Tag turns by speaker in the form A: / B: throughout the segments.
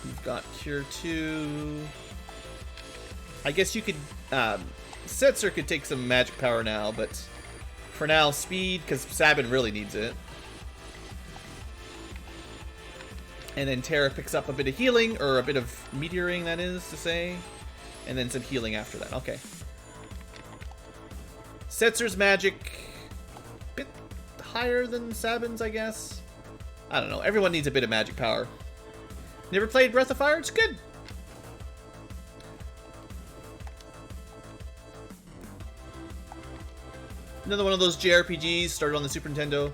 A: We've got Cure 2. I guess you could... Setzer could take some magic power now, but for now, speed, because Sabin really needs it. And then Terra picks up a bit of healing, or a bit of meteoring, that is to say. And then some healing after that. Okay. Setzer's magic... bit higher than Sabin's, I guess. I don't know. Everyone needs a bit of magic power. Never played Breath of Fire? It's good. Another one of those JRPGs started on the Super Nintendo.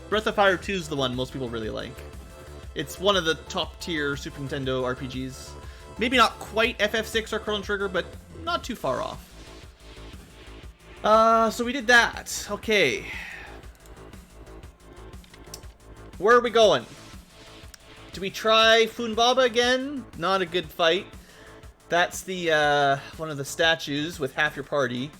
A: Breath of Fire 2 is the one most people really like. It's one of the top tier Super Nintendo RPGs. Maybe not quite FF6 or Chrono Trigger, but not too far off. So we did that. Okay. Where are we going? Do we try Funbaba again? Not a good fight. That's the, one of the statues with half your party.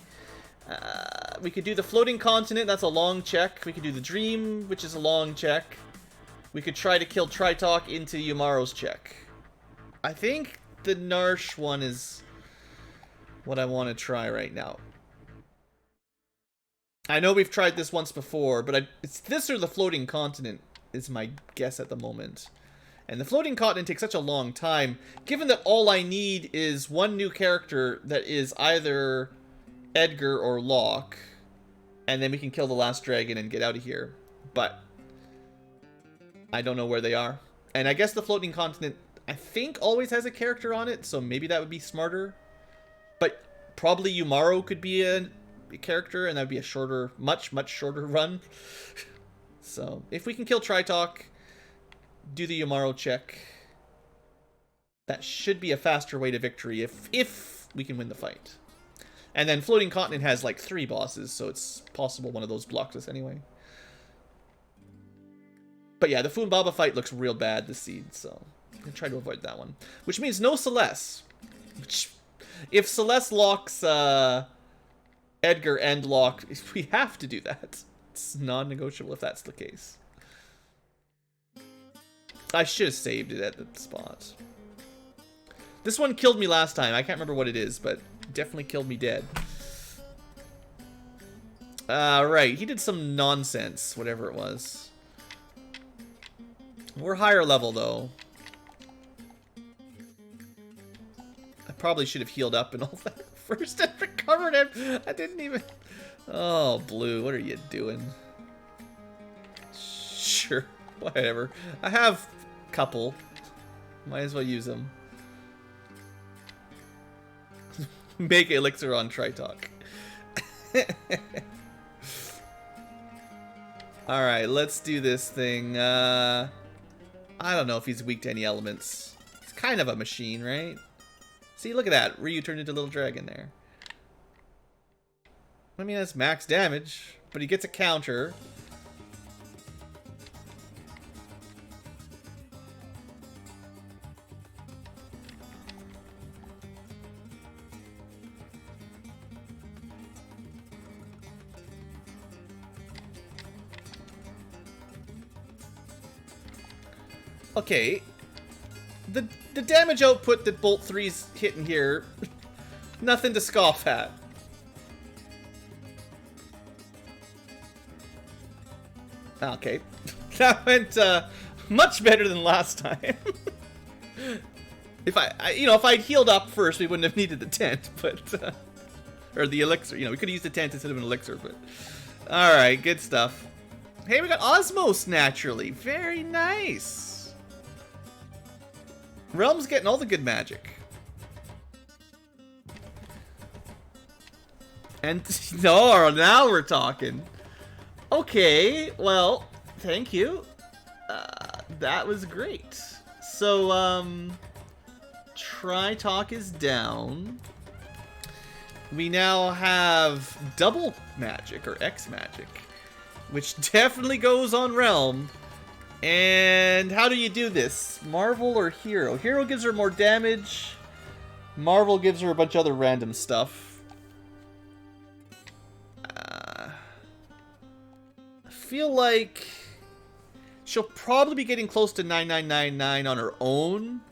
A: We could do the floating continent, that's a long check. We could do the dream, which is a long check. We could try to kill Tritalk into Yumaro's check. I think the Narsh one is what I want to try right now. I know we've tried this once before, but it's this or the floating continent is my guess at the moment. And the floating continent takes such a long time, given that all I need is one new character that is either Edgar or Locke, and then we can kill the last dragon and get out of here. But I don't know where they are. And I guess the floating continent, I think, always has a character on it, so maybe that would be smarter. But probably Yumaro could be a character, and that would be a shorter, much shorter run. So if we can kill Tritalk, do the Yumaro check, that should be a faster way to victory if we can win the fight. And then Floating Continent has like 3 bosses, so it's possible one of those blocks us anyway. But yeah, the Funbaba fight looks real bad this seed, so I'm gonna try to avoid that one. Which means no Celeste. Which, if Celeste locks Edgar and Locke, we have to do that. It's non-negotiable if that's the case. I should have saved it at the spot. This one killed me last time. I can't remember what it is, but definitely killed me dead. Right. He did some nonsense, whatever it was. We're higher level, though. I probably should have healed up and all that first and recovered him. I didn't even... Oh, Blue, what are you doing? Sure, whatever. I have a couple. Might as well use them. Make elixir on Tritalk. Alright, let's do this thing. I don't know if he's weak to any elements. He's kind of a machine, right? See, look at that. Ryu turned into a little dragon there. I mean, that's max damage, but he gets a counter. Okay. The damage output that Bolt 3's hitting here, nothing to scoff at. Okay. That went much better than last time. If if I'd healed up first, we wouldn't have needed the tent, but or the elixir. We could have used the tent instead of an elixir, but all right, good stuff. Hey, we got Osmos naturally. Very nice. Realm's getting all the good magic. And no, now we're talking. Okay, well, thank you. That was great. So, Tritalk is down. We now have double magic, or X magic, which definitely goes on Realm. And how do you do this? Marvel or Hero? Hero gives her more damage. Marvel gives her a bunch of other random stuff. I feel like She'll probably be getting close to 9999 on her own.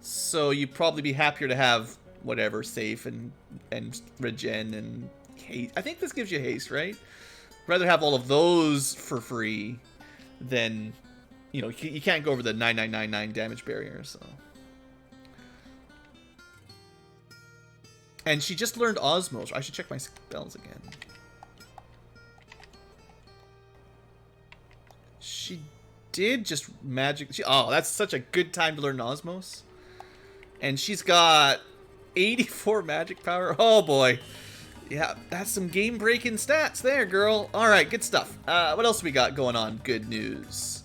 A: So you'd probably be happier to have whatever, safe and regen and haste. I think this gives you haste, right? Rather have all of those for free than, you know, you can't go over the 9999 damage barrier, so. And she just learned Osmos. I should check my spells again. She did just magic. Oh, that's such a good time to learn Osmos. And she's got 84 magic power. Oh boy. Yeah, that's some game-breaking stats there, girl. Alright, good stuff. What else we got going on? Good news.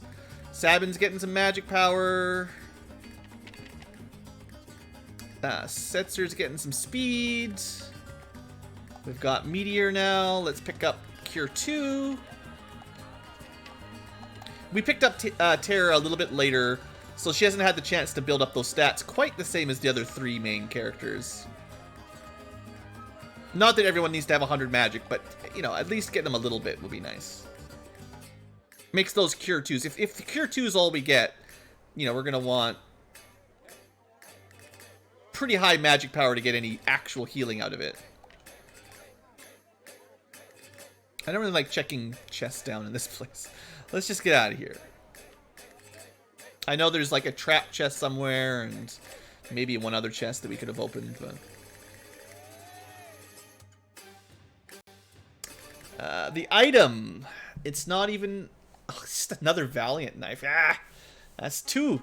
A: Sabin's getting some magic power. Setzer's getting some speed. We've got Meteor now. Let's pick up Cure 2. We picked up Terra a little bit later, so she hasn't had the chance to build up those stats quite the same as the other 3 main characters. Not that everyone needs to have 100 magic, but, you know, at least getting them a little bit would be nice. Makes those Cure 2s. If the Cure 2 is all we get, you know, we're going to want pretty high magic power to get any actual healing out of it. I don't really like checking chests down in this place. Let's just get out of here. I know there's like a trap chest somewhere and maybe one other chest that we could have opened, but... the item, it's not even... Oh, it's just another Valiant knife. Ah, that's 2.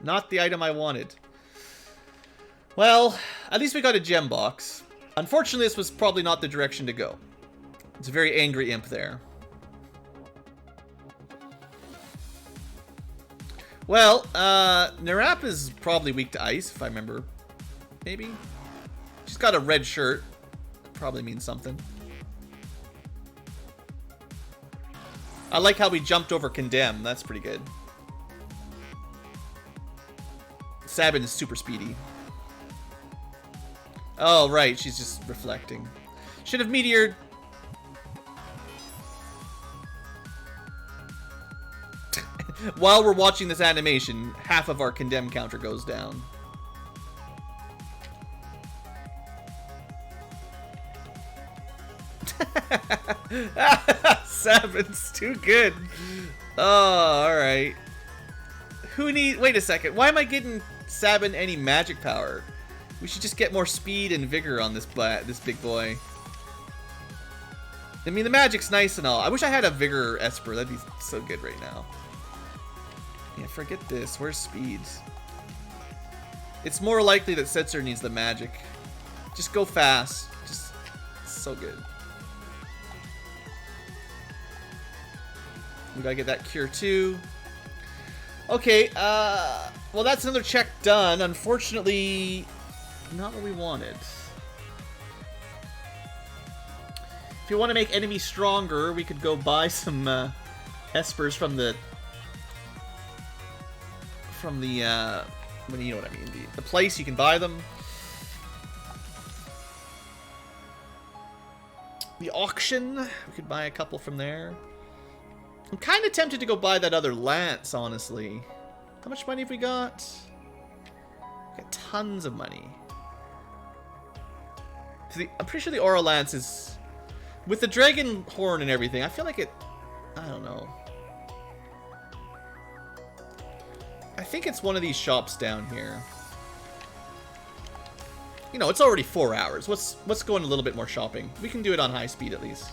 A: Not the item I wanted. Well, at least we got a gem box. Unfortunately, this was probably not the direction to go. It's a very angry imp there. Well, Narap is probably weak to ice, if I remember. Maybe? She's got a red shirt. Probably means something. I like how we jumped over Condemn. That's pretty good. Sabin is super speedy. Oh, right. She's just reflecting. Should have meteored. While we're watching this animation, half of our Condemn counter goes down. Sabin's too good. Oh, alright. Wait a second. Why am I getting Sabin any magic power? We should just get more speed and vigor on this big boy. I mean, the magic's nice and all. I wish I had a vigor Esper. That'd be so good right now. Yeah, forget this. Where's speed? It's more likely that Setzer needs the magic. Just go fast. Just so good. We gotta get that Cure 2. Okay, well, that's another check done. Unfortunately, not what we wanted. If you want to make enemies stronger, we could go buy some Espers from the well, you know what I mean, the place you can buy them. The auction, we could buy a couple from there. I'm kind of tempted to go buy that other lance, honestly. How much money have we got? We got tons of money. I'm pretty sure the Aura Lance is... With the dragon horn and everything, I feel like it... I don't know. I think it's one of these shops down here. You know, it's already 4 hours. Let's go in a little bit more shopping. We can do it on high speed, at least.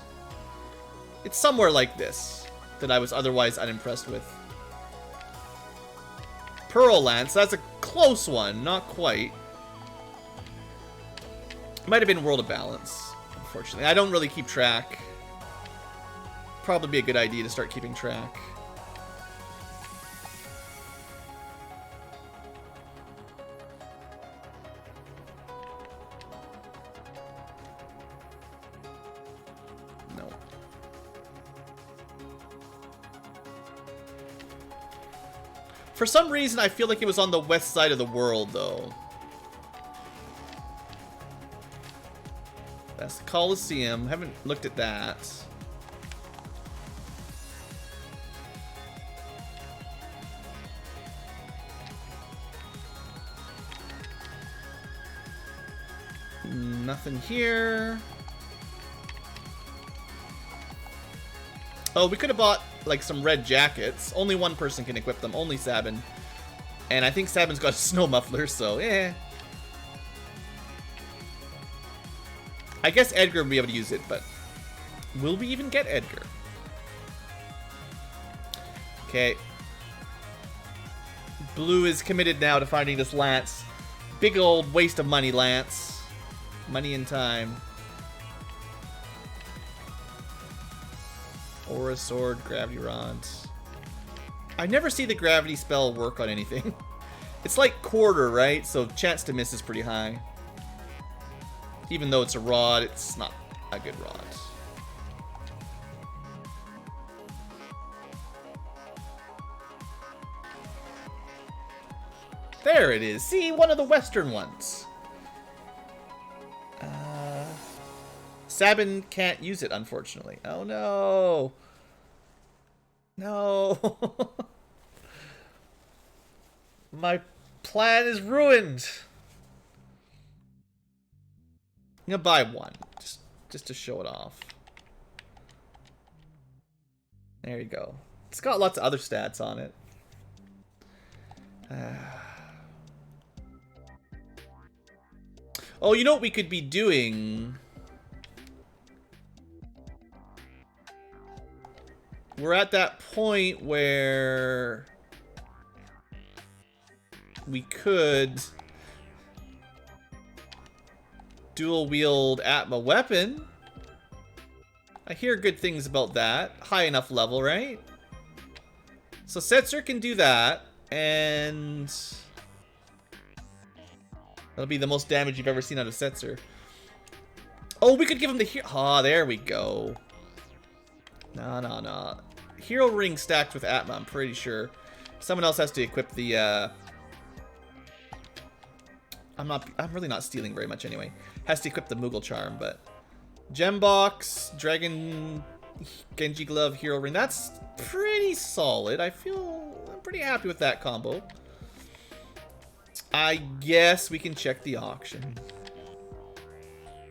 A: It's somewhere like this that I was otherwise unimpressed with. Pearl Lance, that's a close one. Not quite. Might have been World of Balance, unfortunately. I don't really keep track. Probably be a good idea to start keeping track. For some reason, I feel like it was on the west side of the world, though. That's the Colosseum. Haven't looked at that. Nothing here. Oh, we could have bought, like, some red jackets. Only one person can equip them. Only Sabin. And I think Sabin's got a snow muffler, so, eh. I guess Edgar will be able to use it, but will we even get Edgar? Okay. Blue is committed now to finding this Lance. Big old waste of money, Lance. Money and time. Aura Sword, Gravity Rods. I never see the gravity spell work on anything. It's like quarter, right? So chance to miss is pretty high. Even though it's a rod, it's not a good rod. There it is. See, one of the Western ones. Sabin can't use it, unfortunately. Oh, no. No. My plan is ruined. I'm gonna buy one, just to show it off. There you go. It's got lots of other stats on it. Oh, you know what we could be doing? We're at that point where we could dual wield Atma weapon. I hear good things about that. High enough level, right? So Setzer can do that, and that'll be the most damage you've ever seen out of Setzer. Oh, we could give him the hero. Ah, there we go. No. Hero ring stacked with Atma, I'm pretty sure. Someone else has to equip the I'm really not stealing very much anyway. Has to equip the Moogle charm, but Gem box, Dragon Genji glove, hero ring. That's pretty solid. I'm pretty happy with that combo. I guess we can check the auction.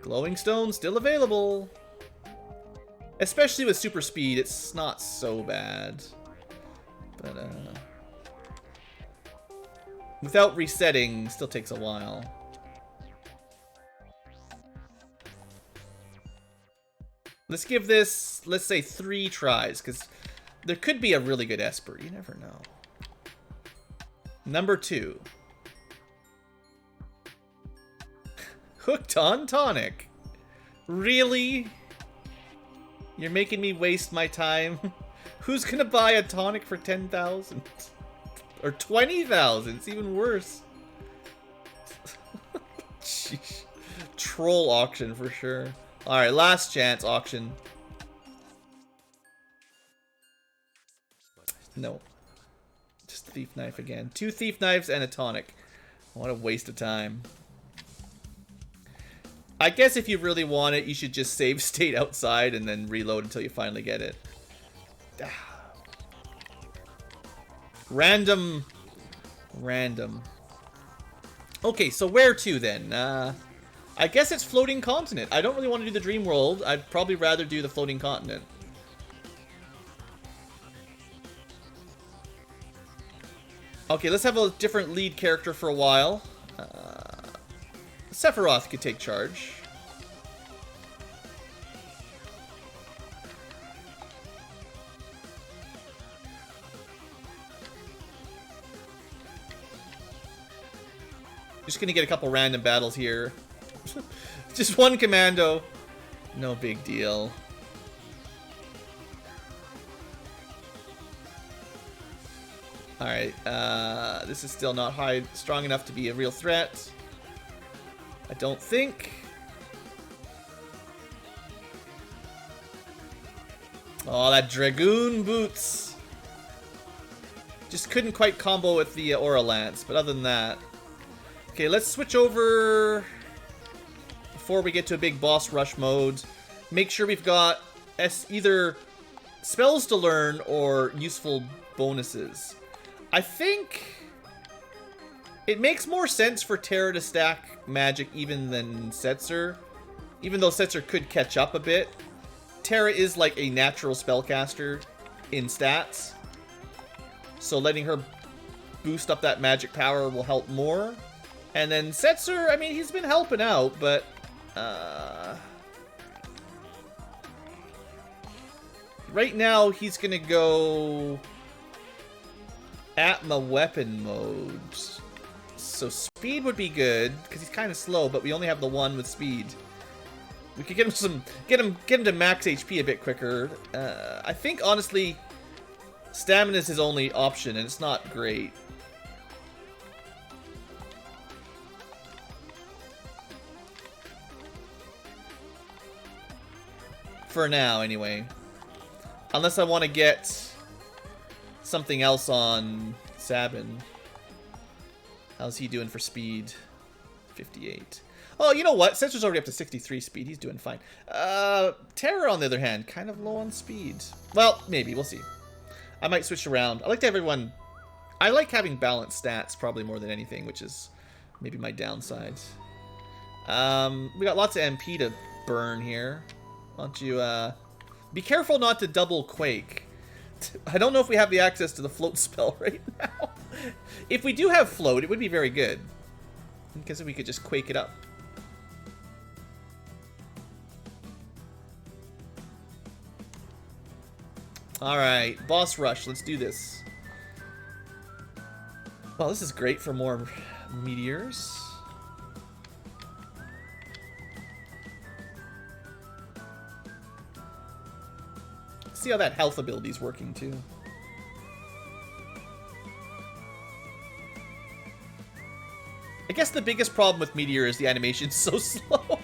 A: Glowing stone still available. Especially with super speed, it's not so bad. But without resetting, still takes a while. Let's give this, let's say, 3 tries, because there could be a really good Esper. You never know. Number 2. Hooked on tonic. Really? You're making me waste my time? Who's gonna buy a tonic for 10,000? Or 20,000? It's even worse. Jeez. Troll auction for sure. Alright, last chance auction. No. Just thief knife again. 2 thief knives and a tonic. What a waste of time. I guess if you really want it, you should just save state outside and then reload until you finally get it. Random. Okay, so where to then? I guess it's floating continent. I don't really want to do the dream world. I'd probably rather do the floating continent. Okay, let's have a different lead character for a while. Sephiroth could take charge. Just gonna get a couple random battles here. Just one commando. No big deal. Alright, this is still not strong enough to be a real threat. I don't think. Oh, that Dragoon boots. Just couldn't quite combo with the Aura Lance, but other than that. Okay, let's switch over before we get to a big boss rush mode. Make sure we've got either spells to learn or useful bonuses. I think it makes more sense for Terra to stack magic even than Setzer, Even though Setzer could catch up a bit, Terra is like a natural spellcaster in stats. So letting her boost up that magic power will help more. And then Setzer, I mean, he's been helping out, but... right now, he's going to go... Atma weapon mode. So speed would be good, because he's kind of slow, but we only have the one with speed. We could get him to max HP a bit quicker. I think, honestly, stamina is his only option, and it's not great. For now, anyway. Unless I want to get something else on Sabin. How's he doing for speed? 58. Oh, you know what? Setzer's already up to 63 speed. He's doing fine. Terra, on the other hand, kind of low on speed. Well, maybe. We'll see. I might switch around. I like to have everyone... I like having balanced stats probably more than anything, which is maybe my downside. We got lots of MP to burn here. Why don't you, be careful not to double Quake. I don't know if we have the access to the float spell right now. If we do have float, it would be very good. Because we could just Quake it up. Alright, boss rush, let's do this. Well, this is great for more meteors. See how that health ability is working too. I guess the biggest problem with Meteor is the animation's so slow.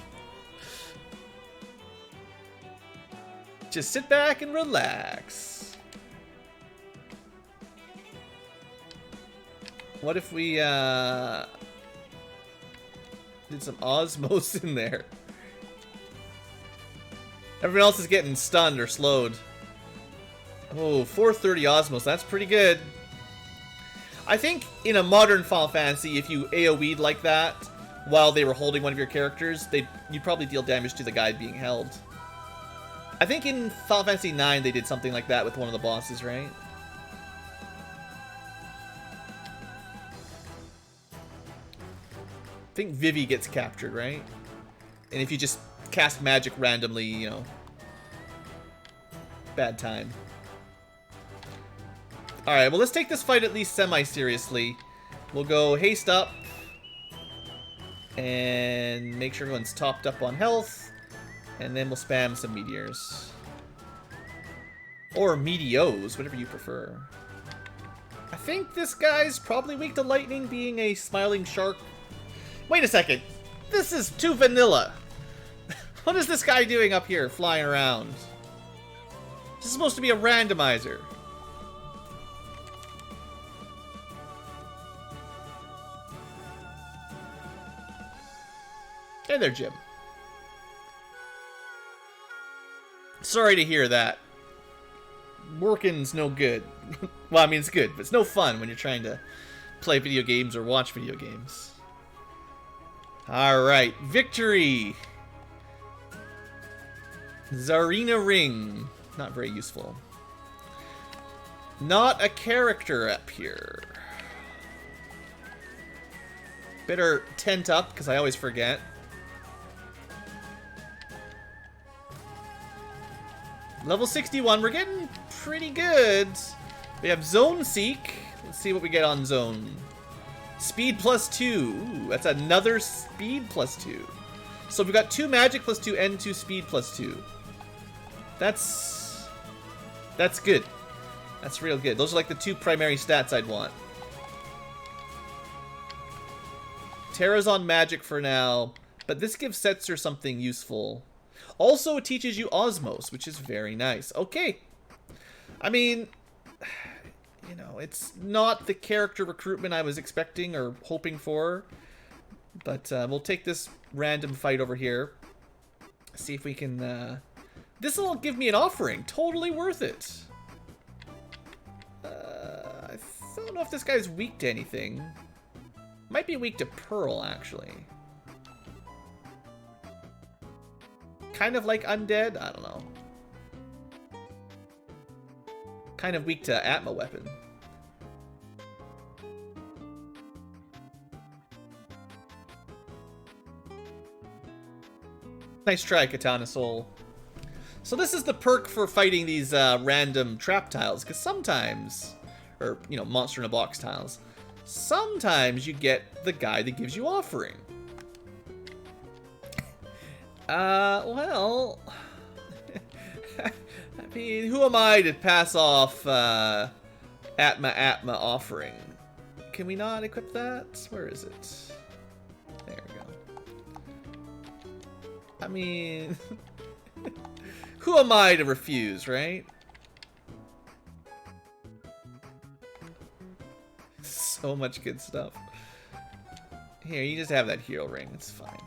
A: Just sit back and relax. What if we did some Osmos in there? Everyone else is getting stunned or slowed. Oh, 430 Osmos, that's pretty good. I think in a modern Final Fantasy, if you AoE'd like that while they were holding one of your characters, you'd probably deal damage to the guy being held. I think in Final Fantasy IX they did something like that with one of the bosses, right? I think Vivi gets captured, right? And if you just cast magic randomly, you know, bad time. Alright, well, let's take this fight at least semi-seriously. We'll go haste up. And make sure everyone's topped up on health. And then we'll spam some meteors. Or meteos, whatever you prefer. I think this guy's probably weak to lightning, being a smiling shark. Wait a second. This is too vanilla. What is this guy doing up here, flying around? This is supposed to be a randomizer. Hey there, Jim. Sorry to hear that. Working's no good. Well, I mean, it's good, but it's no fun when you're trying to play video games or watch video games. Alright, victory! Tsarina Ring. Not very useful. Not a character up here. Better tent up, because I always forget. Level 61, we're getting pretty good. We have Zone Seek. Let's see what we get on Zone. Speed +2. Ooh, that's another speed +2. So we've got 2 magic +2 and 2 speed +2. That's good. That's real good. Those are like the 2 primary stats I'd want. Terra's on magic for now, but this gives Setzer something useful. Also, it teaches you Osmos, which is very nice. Okay. I mean, you know, it's not the character recruitment I was expecting or hoping for. But we'll take this random fight over here. See if we can... this will give me an offering. Totally worth it. I don't know if this guy's weak to anything. Might be weak to Pearl, actually. kind of like undead. I don't know. Kind of weak to Atma weapon. Nice try, Katana Soul. So this is the perk for fighting these random trap tiles, because sometimes, or, you know, monster in a box tiles, sometimes you get the guy that gives you offering. Well, I mean, who am I to pass off Atma offering? Can we not equip that? Where is it? There we go. I mean, who am I to refuse, right? So much good stuff. Here, you just have that hero ring. It's fine.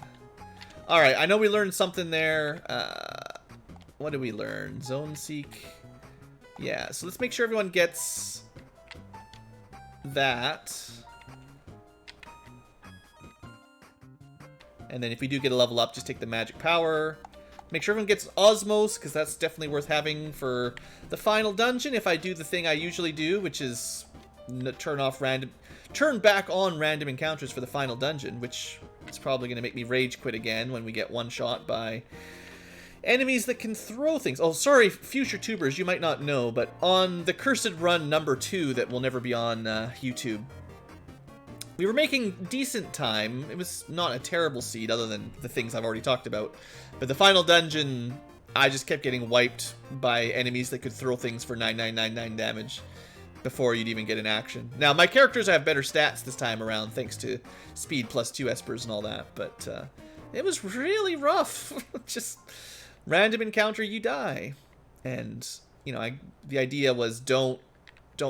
A: Alright, I know we learned something there. What did we learn? Zone Seek. Yeah, so let's make sure everyone gets that. And then if we do get a level up, just take the magic power. Make sure everyone gets Osmos, because that's definitely worth having for the final dungeon. If I do the thing I usually do, which is turn back on random encounters for the final dungeon, which is probably going to make me rage quit again when we get one shot by enemies that can throw things. Oh, sorry, future tubers, you might not know, but on the Cursed Run #2 that will never be on YouTube, we were making decent time. It was not a terrible seed other than the things I've already talked about. But the final dungeon, I just kept getting wiped by enemies that could throw things for 9999 damage before you'd even get an action. Now, my characters have better stats this time around thanks to speed plus 2 espers and all that. But it was really rough. Just random encounter, you die. And, you know, the idea was don't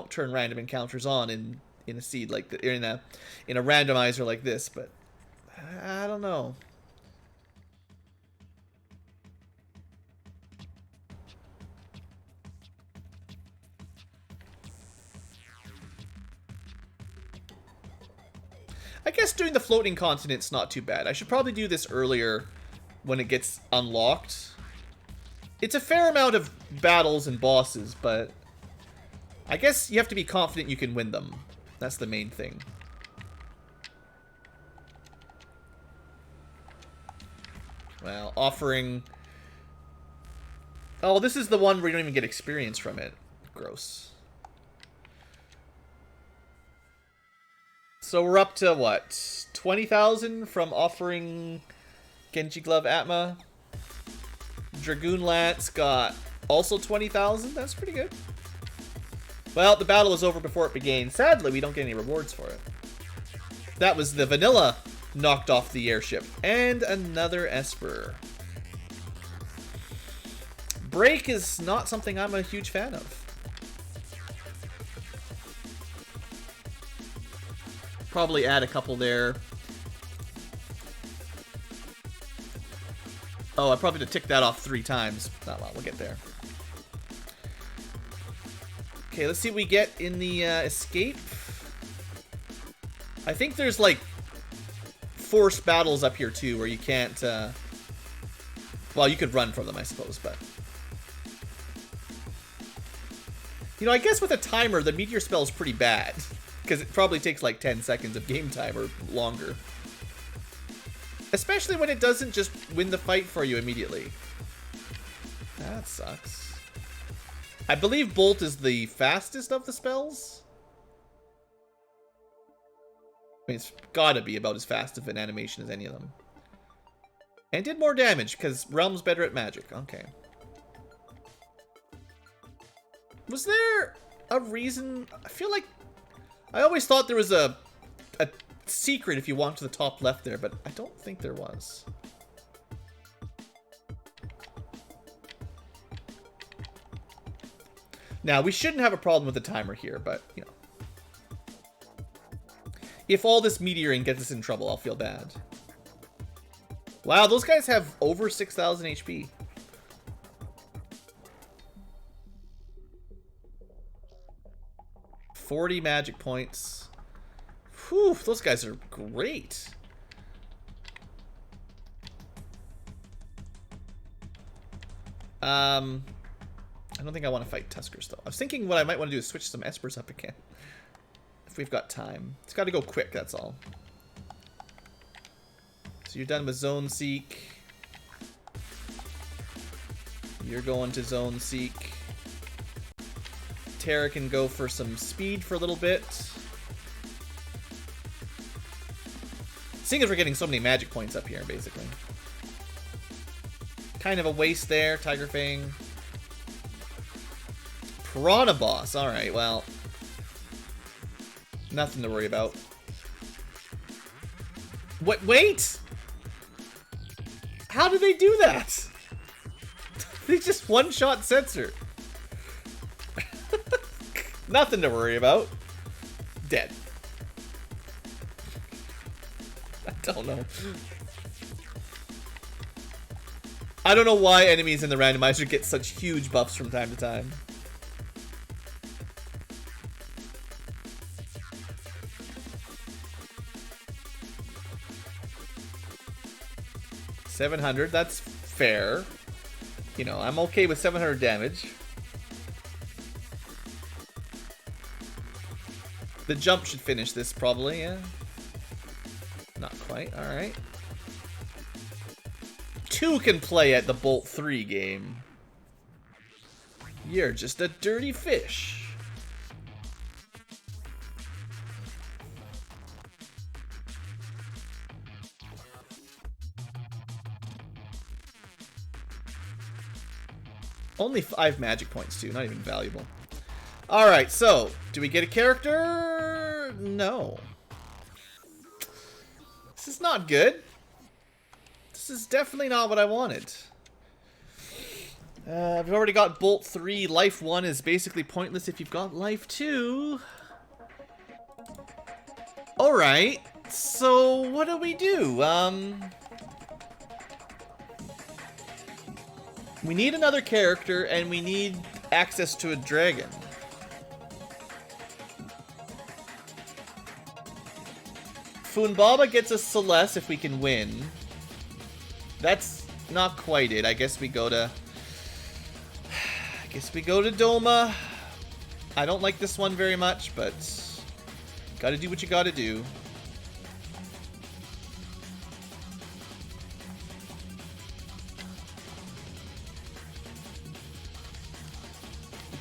A: turn random encounters on in a seed like the, in a randomizer like this, but I don't know. I guess doing the floating continent's not too bad. I should probably do this earlier when it gets unlocked. It's a fair amount of battles and bosses, but I guess you have to be confident you can win them. That's the main thing. Well, offering... Oh, this is the one where you don't even get experience from it. Gross. So we're up to, what? 20,000 from offering Genji Glove Atma. Dragoon Lance got also 20,000. That's pretty good. Well, the battle was over before it began. Sadly, we don't get any rewards for it. That was the vanilla knocked off the airship. And another Esper. Break is not something I'm a huge fan of. Probably add a couple there. Oh, I probably had to tick that off 3 times. Not long, we'll get there. Okay, let's see what we get in the escape. I think there's like forced battles up here too, where you can't. Well, you could run from them, I suppose, but you know, I guess with a timer, the meteor spell is pretty bad because it probably takes like 10 seconds of game time or longer, especially when it doesn't just win the fight for you immediately. That sucks. I believe Bolt is the fastest of the spells. I mean, it's gotta be about as fast of an animation as any of them. And did more damage, because Realm's better at magic. Okay. Was there a reason? I feel like I always thought there was a secret if you walk to the top left there, but I don't think there was. Now, we shouldn't have a problem with the timer here, but, you know. If all this meteoring gets us in trouble, I'll feel bad. Wow, those guys have over 6,000 HP. $40 magic points. Whew, those guys are great. I don't think I want to fight Tuskers, though. I was thinking what I might want to do is switch some Espers up again. If we've got time. It's got to go quick, that's all. So you're done with Zone Seek. You're going to Zone Seek. Terra can go for some speed for a little bit. Seeing as we're getting so many magic points up here, basically. Kind of a waste there, Tiger Fang. Piranha Boss. Alright, well. Nothing to worry about. What? Wait! How did they do that? They just one-shot sensor. Nothing to worry about. Dead. I don't know. I don't know why enemies in the randomizer get such huge buffs from time to time. $700, that's fair. You know, I'm okay with 700 damage. The jump should finish this probably, yeah. Not quite, alright. 2 can play at the Bolt 3 game. You're just a dirty fish. Only 5 magic points, too. Not even valuable. Alright, so, do we get a character? No. This is not good. This is definitely not what I wanted. I've already got Bolt 3. Life 1 is basically pointless if you've got Life 2. Alright, so what do we do? We need another character, and we need access to a dragon. Funbaba gets us Celeste if we can win. That's not quite it. I guess we go to... Doma. I don't like this one very much, but... Gotta do what you gotta do.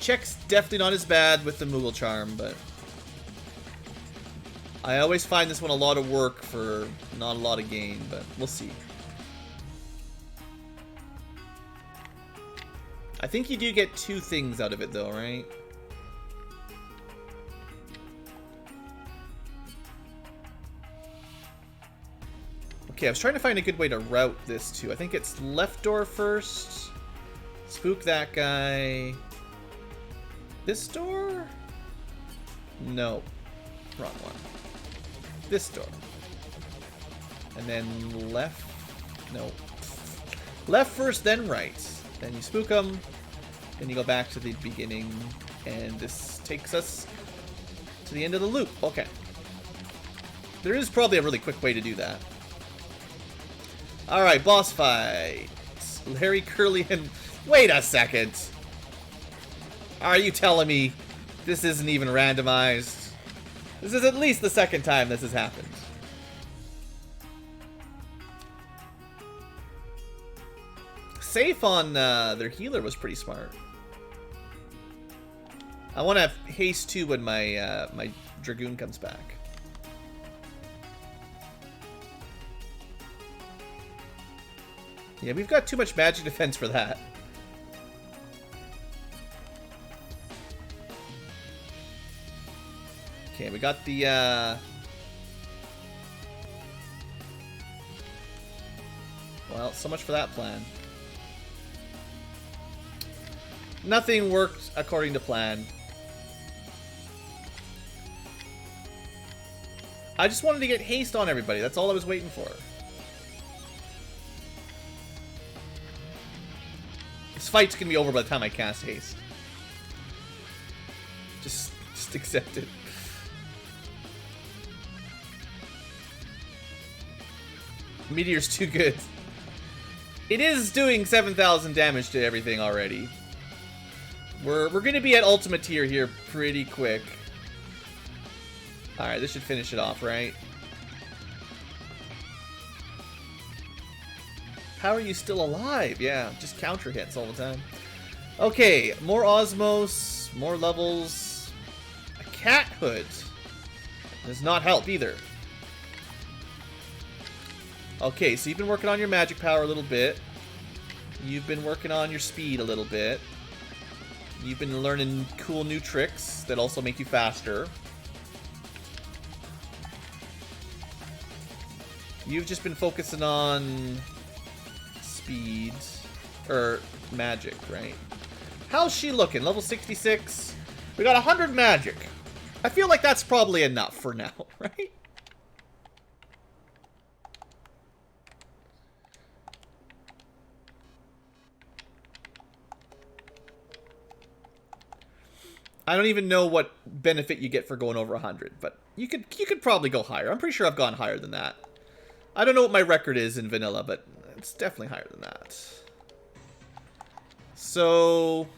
A: Check's definitely not as bad with the Moogle Charm, but I always find this one a lot of work for not a lot of gain, but we'll see. I think you do get 2 things out of it though, right? Okay, I was trying to find a good way to route this too. I think it's left door first. Spook that guy. This door? No. Wrong one. This door. And then left? No. Left first, then right. Then you spook them. Then you go back to the beginning. And this takes us to the end of the loop. Okay. There is probably a really quick way to do that. Alright, boss fight. Larry, Curly, and... Wait a second! Are you telling me this isn't even randomized? This is at least the second time this has happened. Safe on their healer was pretty smart. I want to have haste too when my my Dragoon comes back. Yeah, we've got too much magic defense for that. Okay, we got the, well, so much for that plan. Nothing worked according to plan. I just wanted to get haste on everybody. That's all I was waiting for. This fight's gonna be over by the time I cast haste. Just accept it. Meteor's too good. It is doing 7,000 damage to everything already. We're gonna be at ultimate tier here pretty quick. Alright, this should finish it off, right? How are you still alive? Yeah, just counter hits all the time. Okay, more Osmos, more levels. A cat hood does not help either. Okay, so you've been working on your magic power a little bit. You've been working on your speed a little bit. You've been learning cool new tricks that also make you faster. You've just been focusing on speed, or magic, right? How's she looking? Level 66? We got 100 magic. I feel like that's probably enough for now, right? I don't even know what benefit you get for going over 100, but you could probably go higher. I'm pretty sure I've gone higher than that. I don't know what my record is in vanilla, but it's definitely higher than that. So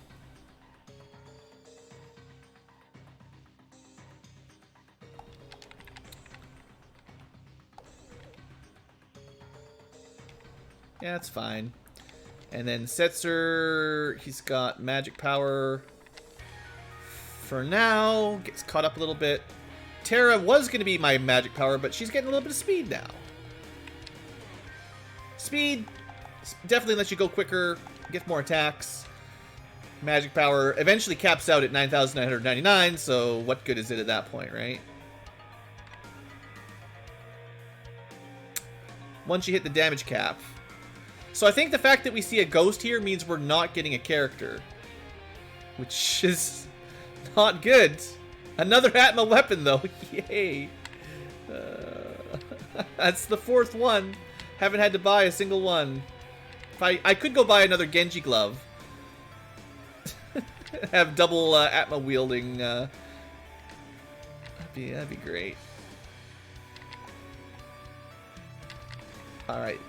A: yeah, it's fine. And then Setzer, he's got magic power. For now, gets caught up a little bit. Terra was going to be my magic power, but she's getting a little bit of speed now. Speed definitely lets you go quicker, get more attacks. Magic power eventually caps out at 9,999, so what good is it at that point, right? Once you hit the damage cap. So I think the fact that we see a ghost here means we're not getting a character. Which is not good. Another Atma weapon, though. Yay. That's the 4th one. Haven't had to buy a single one. If I could go buy another Genji glove. Have double Atma wielding. That'd be great. Alright.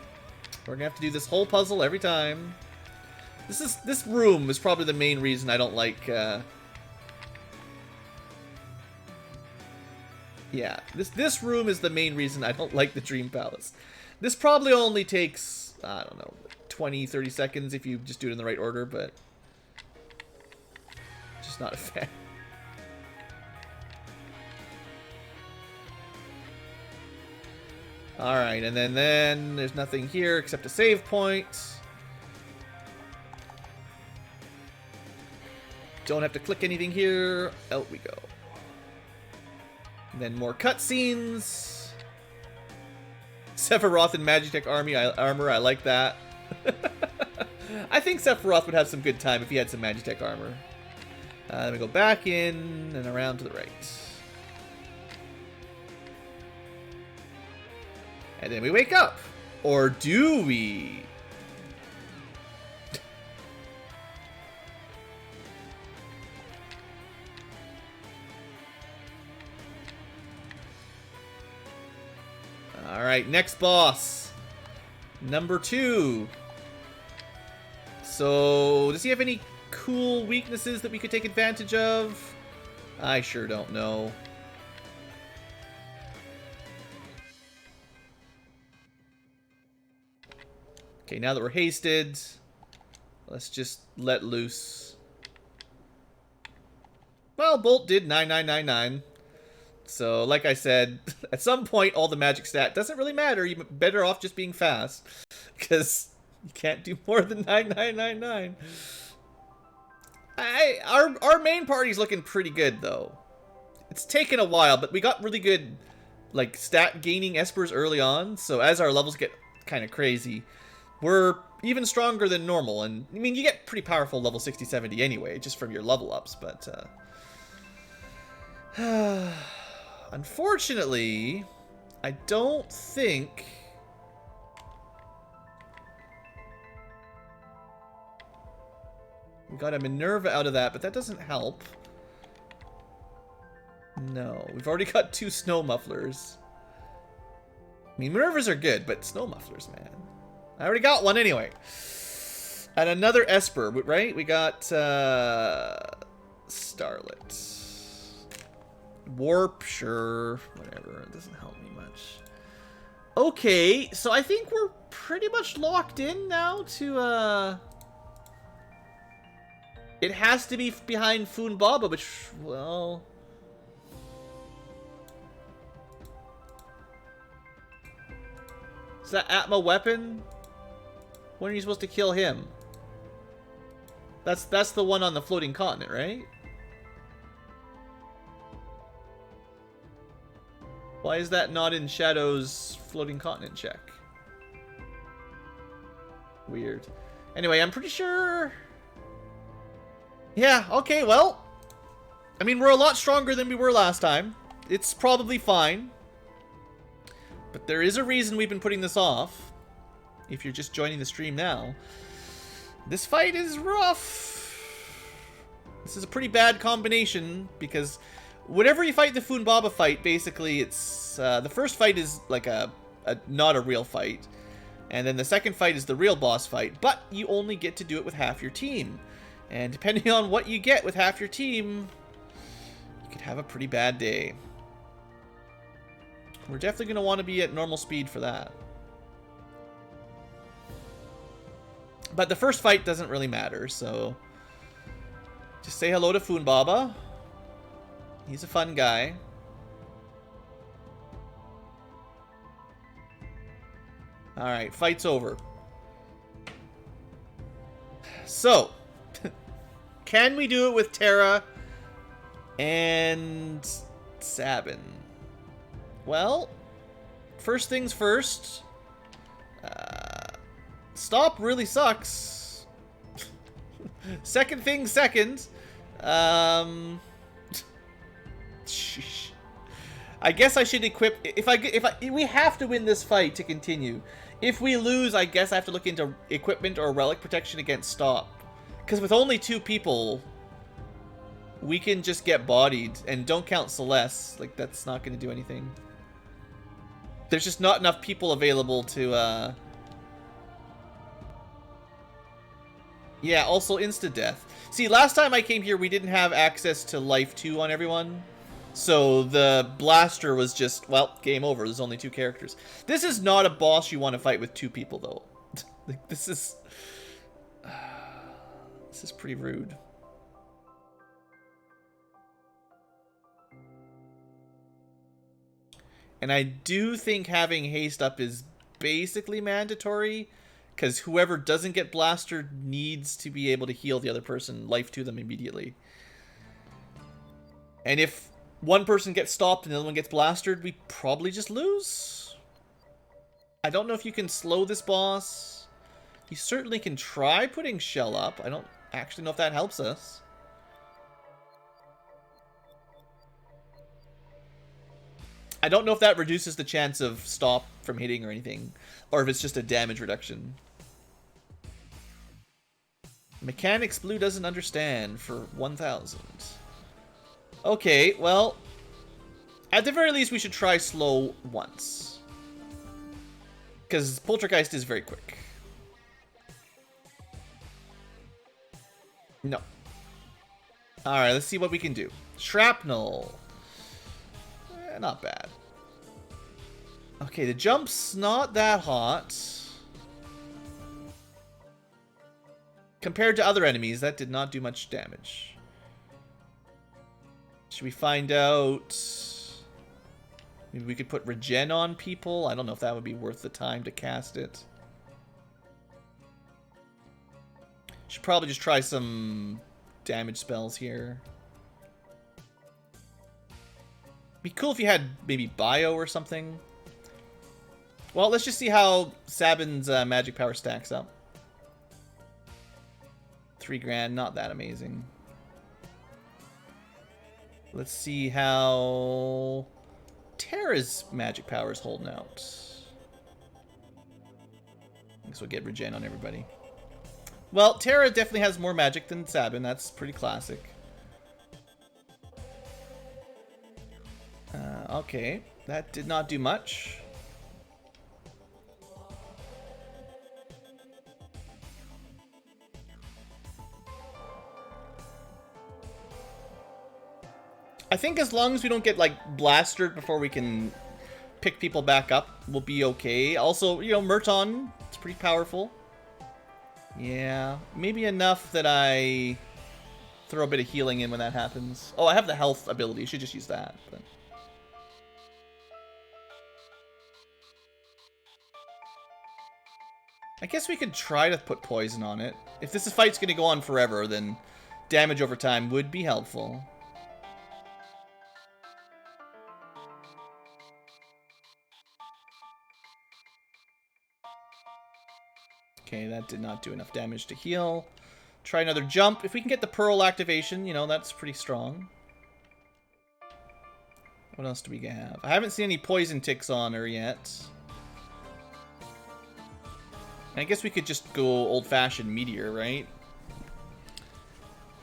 A: We're gonna have to do this whole puzzle every time. This room is probably the main reason I don't like yeah, this room is the main reason I don't like the Dream Palace. This probably only takes, I don't know, 20, 30 seconds if you just do it in the right order, but just not a fan. Alright, and then there's nothing here except a save point. Don't have to click anything here. Out we go. And then more cutscenes. Sephiroth and Magitech armor. I like that. I think Sephiroth would have some good time if he had some Magitech armor. Let me go back in and around to the right. And then we wake up. Or do we? Alright, next boss. Number 2. So, does he have any cool weaknesses that we could take advantage of? I sure don't know. Okay, now that we're hasted, let's just let loose. Well, Bolt did 9999. So, like I said, at some point, all the magic stat doesn't really matter. You're better off just being fast. Because you can't do more than 9999. Our main party's looking pretty good, though. It's taken a while, but we got really good, like, stat gaining espers early on. So, as our levels get kind of crazy, we're even stronger than normal. And, I mean, you get pretty powerful level 60, 70 anyway, just from your level ups, but, unfortunately, I don't think we got a Minerva out of that, but that doesn't help. No, we've already got 2 snow mufflers. I mean, Minervas are good, but snow mufflers, man. I already got one anyway. And another Esper, right? We got Starlet. Warp, sure. Whatever. It doesn't help me much. Okay, so I think we're pretty much locked in now to, it has to be behind Funbaba, which, well... Is that Atma weapon? When are you supposed to kill him? That's the one on the floating continent, right? Why is that not in Shadow's floating continent check? Weird. Anyway, I'm pretty sure... Yeah, okay, well... I mean, we're a lot stronger than we were last time. It's probably fine. But there is a reason we've been putting this off. If you're just joining the stream now. This fight is rough. This is a pretty bad combination, because... Whenever you fight the Funbaba fight, basically it's... the first fight is like not a real fight. And then the second fight is the real boss fight. But you only get to do it with half your team. And depending on what you get with half your team, you could have a pretty bad day. We're definitely going to want to be at normal speed for that. But the first fight doesn't really matter, so... Just say hello to Funbaba. He's a fun guy. Alright, fight's over. So, can we do it with Terra and Sabin? Well, first things first. Stop really sucks. Second thing second. Sheesh. I guess I should equip. We have to win this fight to continue. If we lose, I guess I have to look into equipment or relic protection against stop. Because with only 2 people, we can just get bodied. And don't count Celeste. Like, that's not going to do anything. There's just not enough people available to, Yeah, also insta-death. See, last time I came here, we didn't have access to Life 2 on everyone. So the blaster was just, well, game over. There's only 2 characters. This is not a boss you want to fight with 2 people, though. Like, this is pretty rude. And I do think having haste up is basically mandatory, because whoever doesn't get blastered needs to be able to heal the other person, life to them immediately. And if one person gets stopped and the other one gets blasted, we probably just lose. I don't know if you can slow this boss. You certainly can try putting shell up. I don't actually know if that helps us. I don't know if that reduces the chance of stop from hitting or anything, or if it's just a damage reduction. Mechanics Blue doesn't understand for 1,000. Okay, well, at the very least we should try slow once. Because Poltergeist is very quick. No. Alright, let's see what we can do. Shrapnel. Not bad. Okay, the jump's not that hot. Compared to other enemies, that did not do much damage. Should we find out? Maybe we could put regen on people. I don't know if that would be worth the time to cast it. Should probably just try some damage spells here. Be cool if you had maybe bio or something. Well, let's just see how Sabin's magic power stacks up. 3 grand, not that amazing. Let's see how Terra's magic power is holding out. I guess we'll get regen on everybody. Well, Terra definitely has more magic than Sabin. That's pretty classic. Okay, that did not do much. think as long as we don't get, like, blastered before we can pick people back up, we'll be okay. Also, you know, Murton, it's pretty powerful. Yeah, maybe enough that I throw a bit of healing in when that happens. Oh, I have the health ability. Should just use that. But... I guess we could try to put poison on it. If this fight's going to go on forever, then damage over time would be helpful. Okay, that did not do enough damage to heal. Try another jump. If we can get the Pearl activation, you know, that's pretty strong. What else do we have? I haven't seen any poison ticks on her yet. And I guess we could just go old-fashioned Meteor, right?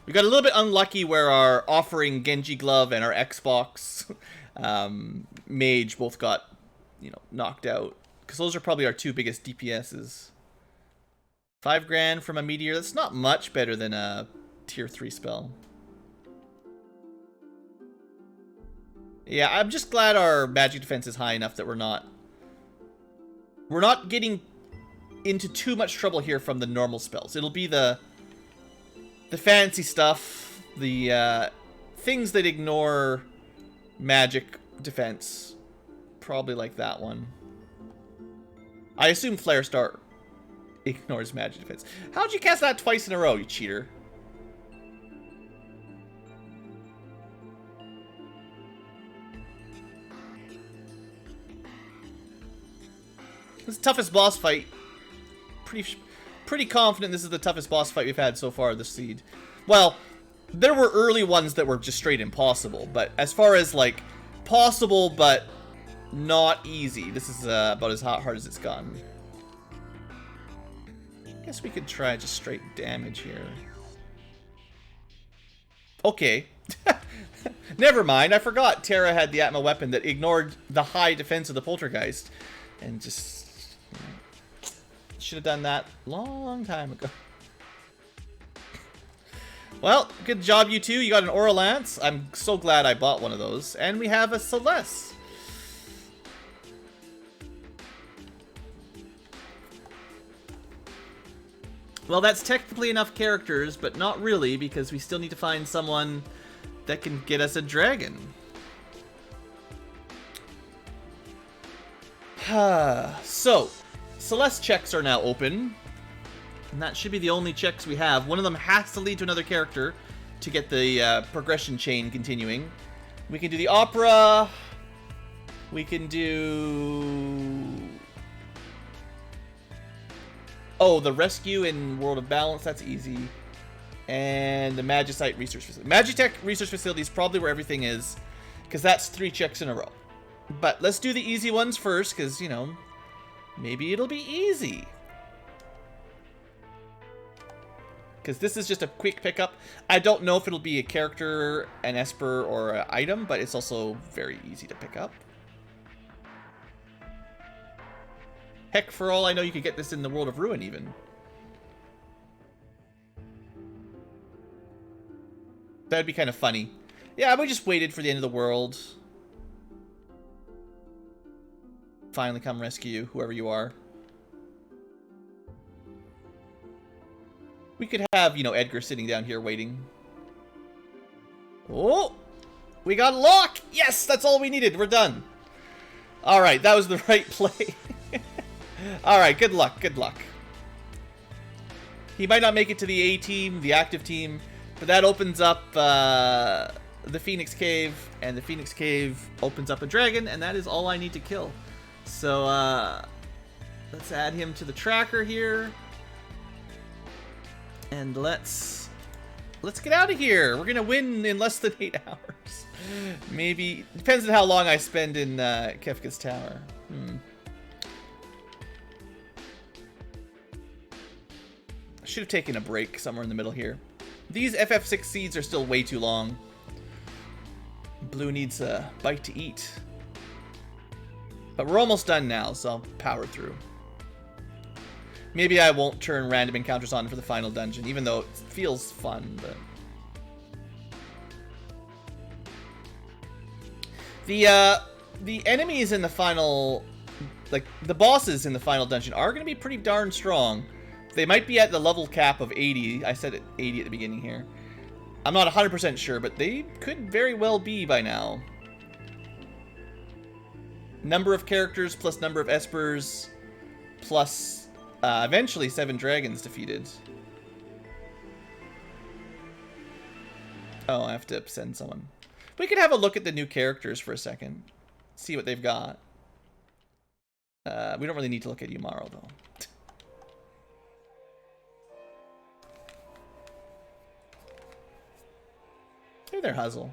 A: We got a little bit unlucky where our offering Genji Glove and our Xbox Mage both got, you know, knocked out. Because those are probably our two biggest DPSs. 5 grand from a Meteor, that's not much better than a tier 3 spell. Yeah, I'm just glad our magic defense is high enough that we're not getting into too much trouble here from the normal spells. It'll be the fancy stuff, the things that ignore magic defense. Probably like that one. I assume Flare Star ignores magic defense. How'd you cast that twice in a row, you cheater? This is the toughest boss fight. Pretty confident this is the toughest boss fight we've had so far this seed. Well, there were early ones that were just straight impossible, but as far as like possible but not easy, this is about as hard as it's gotten. Guess we could try just straight damage here. Okay. Never mind. I forgot Terra had the Atma weapon that ignored the high defense of the Poltergeist. And just... You know, should have done that long time ago. Well, good job you two. You got an Aura Lance. I'm so glad I bought one of those. And we have a Celeste. Well, that's technically enough characters, but not really, because we still need to find someone that can get us a dragon. So, Celeste checks are now open. And that should be the only checks we have. One of them has to lead to another character to get the progression chain continuing. We can do the Opera. We can do... Oh, the Rescue in World of Balance, that's easy. And the Magicite Research Facility. Magitech Research Facility is probably where everything is, because that's 3 checks in a row. But let's do the easy ones first, because, you know, maybe it'll be easy. Because this is just a quick pickup. I don't know if it'll be a character, an Esper, or an item, but it's also very easy to pick up. Heck, for all I know, you could get this in the World of Ruin, even. That'd be kind of funny. Yeah, we just waited for the end of the world. Finally come rescue you, whoever you are. We could have, you know, Edgar sitting down here waiting. Oh! We got a lock! Yes! That's all we needed. We're done. Alright, that was the right play. Alright, good luck, good luck. He might not make it to the A team, the active team, but that opens up the Phoenix Cave, and the Phoenix Cave opens up a dragon, and that is all I need to kill. So, let's add him to the tracker here. And let's get out of here. We're gonna win in less than 8 hours. Maybe, depends on how long I spend in Kefka's Tower. Should have taken a break somewhere in the middle here. These FF6 seeds are still way too long. Blue needs a bite to eat. But we're almost done now, so I'll power through. Maybe I won't turn random encounters on for the final dungeon, even though it feels fun, but... The enemies in the final, like the bosses in the final dungeon, are going to be pretty darn strong. They might be at the level cap of 80. I said 80 at the beginning here. I'm not 100% sure, but they could very well be by now. Number of characters plus number of espers plus eventually 7 dragons defeated. Oh, I have to send someone. We could have a look at the new characters for a second. See what they've got. We don't really need to look at Umaro, though. Hey there, Huzzle.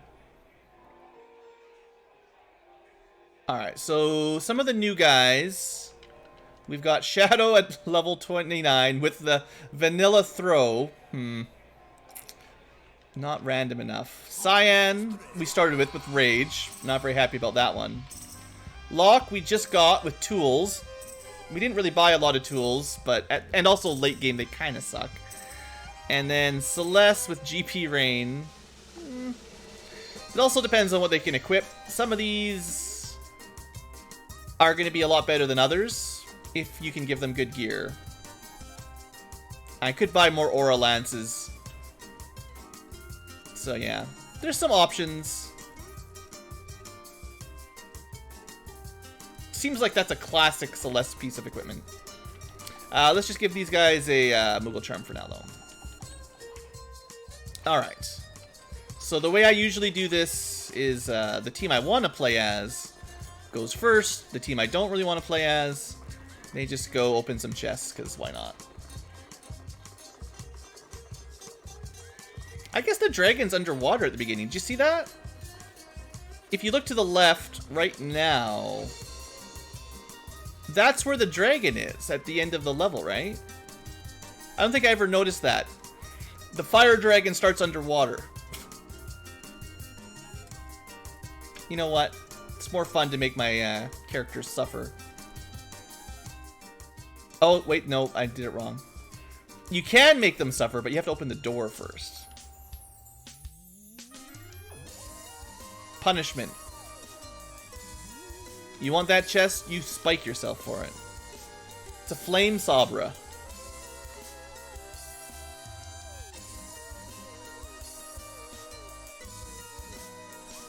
A: Alright, so some of the new guys. We've got Shadow at level 29 with the vanilla throw. Not random enough. Cyan, we started with Rage. Not very happy about that one. Locke, we just got with tools. We didn't really buy a lot of tools, but and also late game, they kind of suck. And then Celeste with GP Rain. It also depends on what they can equip. Some of these are going to be a lot better than others if you can give them good gear. I could buy more Aura Lances. So yeah, there's some options. Seems like that's a classic Celeste piece of equipment. Let's just give these guys a Moogle Charm for now, though. Alright. So the way I usually do this is the team I want to play as goes first. The team I don't really want to play as, they just go open some chests, because why not? I guess the dragon's underwater at the beginning. Did you see that? If you look to the left right now, that's where the dragon is at the end of the level, right? I don't think I ever noticed that. The fire dragon starts underwater. You know what? It's more fun to make my characters suffer. Oh, wait, no, I did it wrong. You can make them suffer, but you have to open the door first. Punishment. You want that chest? You spike yourself for it. It's a flame Sabra.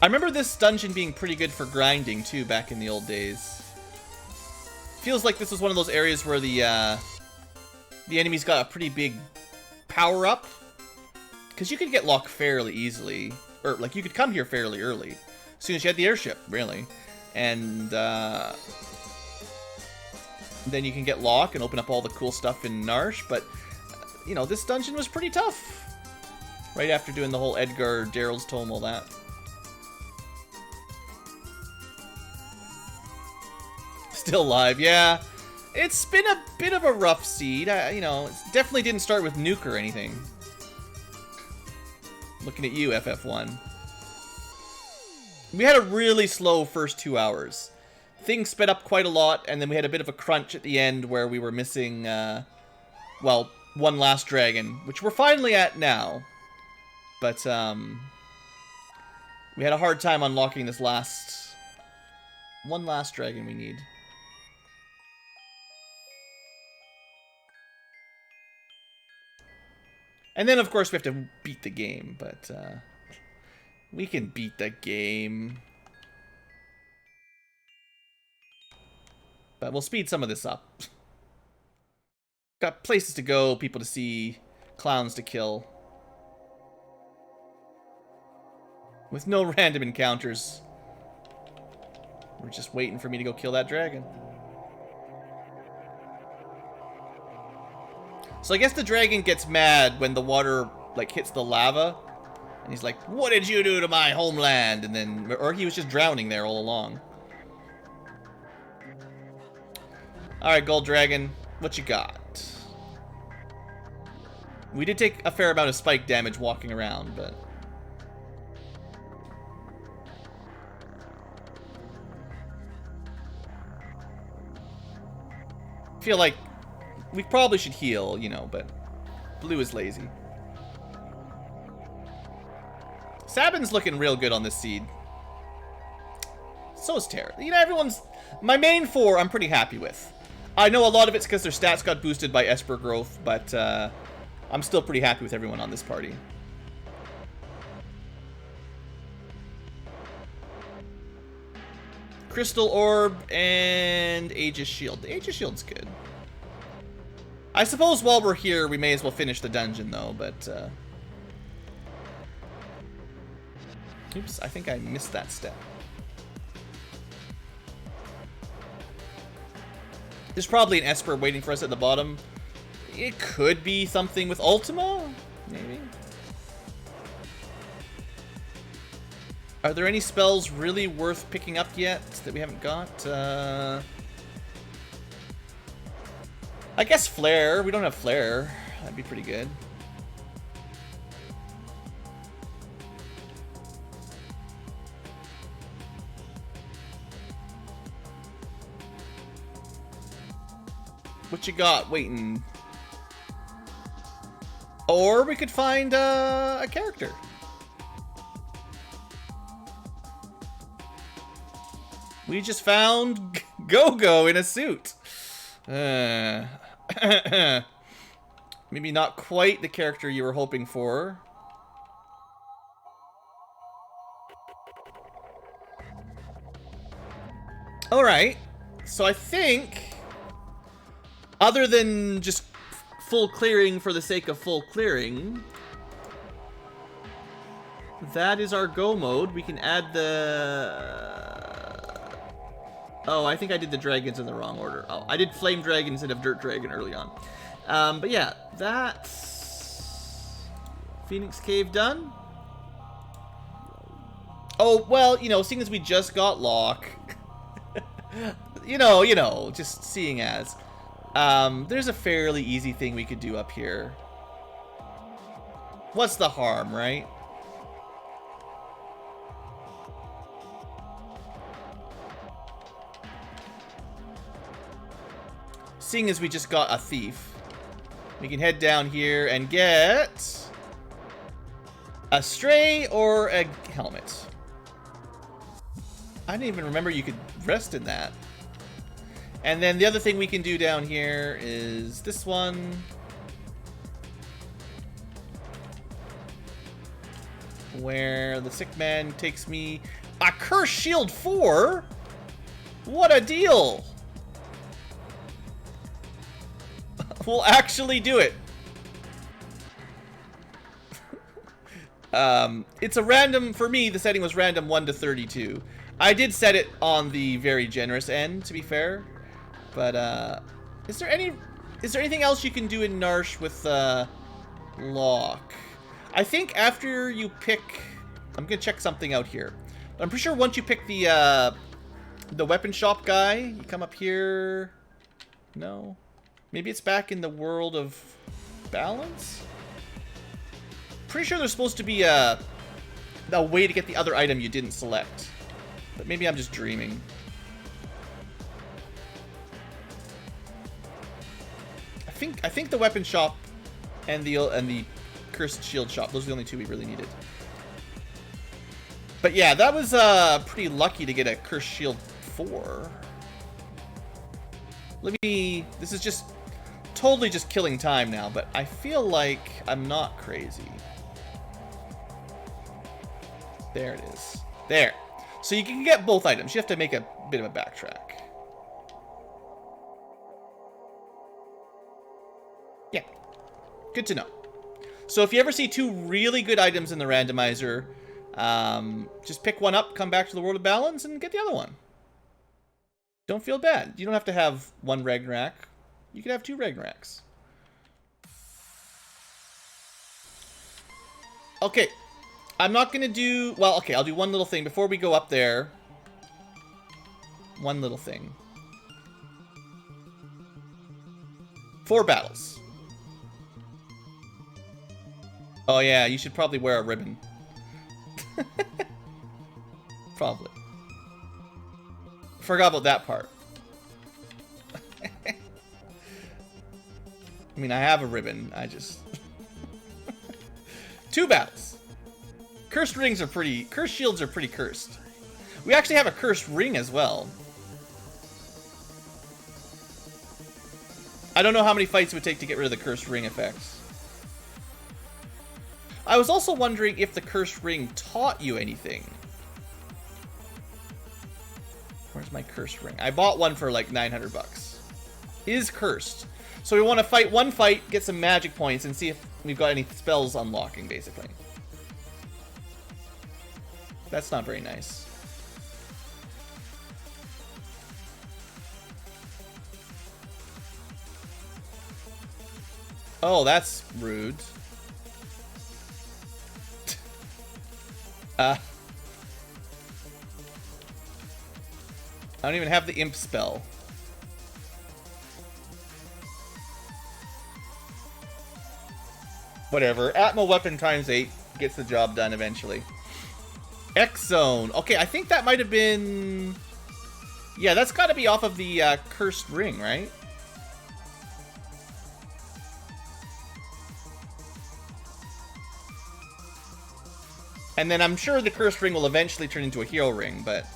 A: I remember this dungeon being pretty good for grinding too back in the old days. Feels like this was one of those areas where the enemies got a pretty big power up, because you could get Locke fairly easily, or like you could come here fairly early, as soon as you had the airship, really, and then you can get Locke and open up all the cool stuff in Narsh. But you know, this dungeon was pretty tough. Right after doing the whole Edgar, Daryl's Tome, all that. Still alive, yeah. It's been a bit of a rough seed. You know, it definitely didn't start with nuke or anything. Looking at you, FF1. We had a really slow first 2 hours. Things sped up quite a lot, and then we had a bit of a crunch at the end where we were missing, well, one last dragon, which we're finally at now. But, we had a hard time unlocking this one last dragon we need. And then, of course, we have to beat the game, but we can beat the game. But we'll speed some of this up. Got places to go, people to see, clowns to kill. With no random encounters. We're just waiting for me to go kill that dragon. So I guess the dragon gets mad when the water, like, hits the lava. And he's like, what did you do to my homeland? And then, or he was just drowning there all along. Alright, Gold Dragon, what you got? We did take a fair amount of spike damage walking around, but... I feel like we probably should heal, you know, but Blue is lazy. Sabin's looking real good on this seed. So is Terra. You know, everyone's... My main 4, I'm pretty happy with. I know a lot of it's because their stats got boosted by Esper growth, but I'm still pretty happy with everyone on this party. Crystal Orb and Aegis Shield. The Aegis Shield's good. I suppose while we're here, we may as well finish the dungeon, though, but... Oops, I think I missed that step. There's probably an Esper waiting for us at the bottom. It could be something with Ultima, maybe. Are there any spells really worth picking up yet that we haven't got? I guess Flare. We don't have Flare. That'd be pretty good. What you got waiting? Or we could find a character. We just found Go-Go in a suit. Maybe not quite the character you were hoping for. Alright. So I think, other than just full clearing for the sake of full clearing, that is our go mode. We can add the... Oh, I think I did the dragons in the wrong order. Oh, I did flame dragon instead of dirt dragon early on. But yeah, that's Phoenix Cave done. Oh, well, you know, seeing as we just got Locke, you know, just seeing as, there's a fairly easy thing we could do up here. What's the harm, right? Seeing as we just got a thief, we can head down here and get a stray or a helmet. I didn't even remember you could rest in that. And then the other thing we can do down here is this one. Where the sick man takes me a Curse Shield 4? What a deal! We'll actually do it. It's a random, for me, the setting was random 1 to 32. I did set it on the very generous end, to be fair. But, is there anything else you can do in Narsh with, Locke? I think after you pick, I'm gonna check something out here. But I'm pretty sure once you pick the weapon shop guy, you come up here. No? Maybe it's back in the world of balance? Pretty sure there's supposed to be a way to get the other item you didn't select. But maybe I'm just dreaming. I think the weapon shop and the cursed shield shop, those are the only two we really needed. But yeah, that was pretty lucky to get a cursed shield 4. This is just totally just killing time now, but I feel like I'm not crazy. There it is. There. So you can get both items. You have to make a bit of a backtrack. Yeah. Good to know. So if you ever see 2 really good items in the randomizer, just pick one up, come back to the world of balance, and get the other one. Don't feel bad. You don't have to have 1 Ragnarok. You could have 2 Ragnaraks. Okay. I'm not going to do... Well, okay, I'll do one little thing. Before we go up there... One little thing. 4 battles. Oh yeah, you should probably wear a ribbon. Probably. Forgot about that part. I mean, I have a ribbon. I just... 2 battles. Cursed rings are pretty... Cursed shields are pretty cursed. We actually have a cursed ring as well. I don't know how many fights it would take to get rid of the cursed ring effects. I was also wondering if the cursed ring taught you anything. Where's my cursed ring? I bought one for like 900 bucks. Is cursed. So we want to fight one fight, get some magic points, and see if we've got any spells unlocking, basically. That's not very nice. Oh, that's rude. I don't even have the imp spell. Whatever. Atmo weapon times 8 gets the job done eventually. X zone. Okay, I think that might have been... Yeah, that's got to be off of the cursed ring, right? And then I'm sure the cursed ring will eventually turn into a hero ring, but...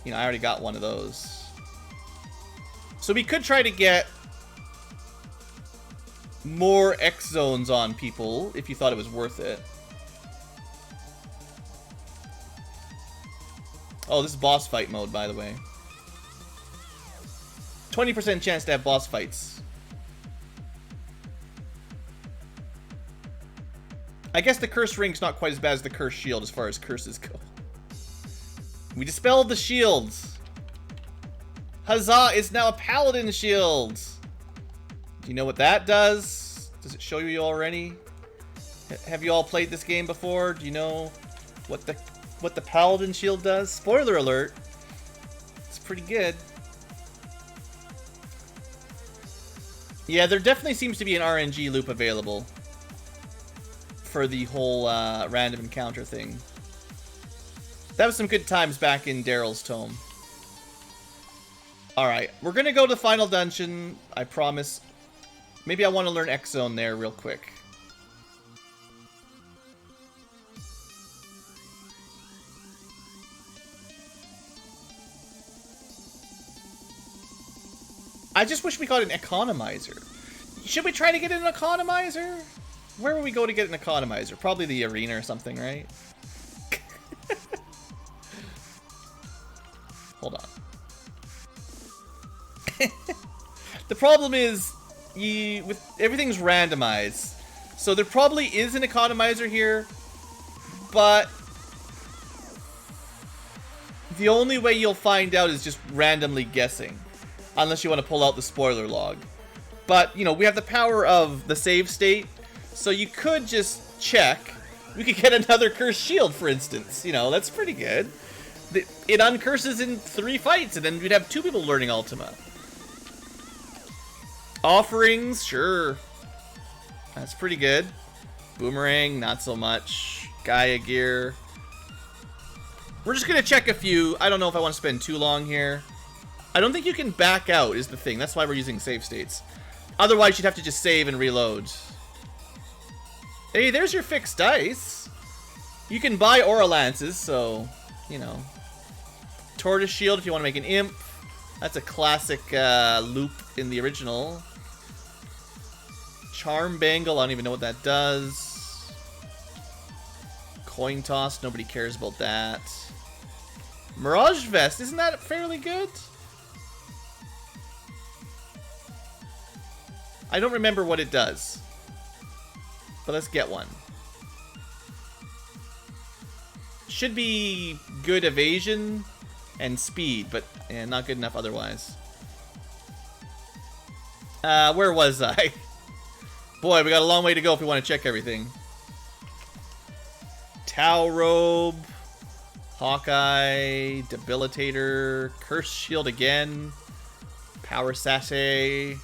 A: You know, I already got one of those. So we could try to get more X zones on people if you thought it was worth it. Oh, this is boss fight mode, by the way. 20% chance to have boss fights. I guess the cursed ring's not quite as bad as the cursed shield as far as curses go. We dispelled the shields. Huzzah, it's now a paladin shield. Do you know what that does? Does it show you already? Have you all played this game before? Do you know what the paladin shield does? Spoiler alert. It's pretty good. Yeah, there definitely seems to be an RNG loop available for the whole random encounter thing. That was some good times back in Daryl's tome. Alright, we're gonna go to the final dungeon, I promise. Maybe I want to learn X Zone there real quick. I just wish we got an economizer. Should we try to get an economizer? Where would we go to get an economizer? Probably the arena or something, right? Hold on. The problem is, with everything's randomized, so there probably is an economizer here, but the only way you'll find out is just randomly guessing, unless you want to pull out the spoiler log. But, you know, we have the power of the save state, so you could just check. We could get another cursed shield, for instance. You know, that's pretty good. It uncurses in 3 fights, and then we'd have 2 people learning Ultima. Offerings, sure. That's pretty good. Boomerang, not so much. Gaia gear. We're just gonna check a few. I don't know if I want to spend too long here. I don't think you can back out is the thing. That's why we're using save states. Otherwise, you'd have to just save and reload. Hey, there's your fixed dice. You can buy Aura Lances, so, you know. Tortoise Shield if you want to make an imp. That's a classic loop in the original. Charm Bangle, I don't even know what that does. Coin Toss, nobody cares about that. Mirage Vest, isn't that fairly good? I don't remember what it does. But let's get one. Should be good evasion and speed, but not good enough otherwise. Where was I? Boy, we got a long way to go if we want to check everything. Tau Robe, Hawkeye, Debilitator, Cursed Shield again, Power Sachet.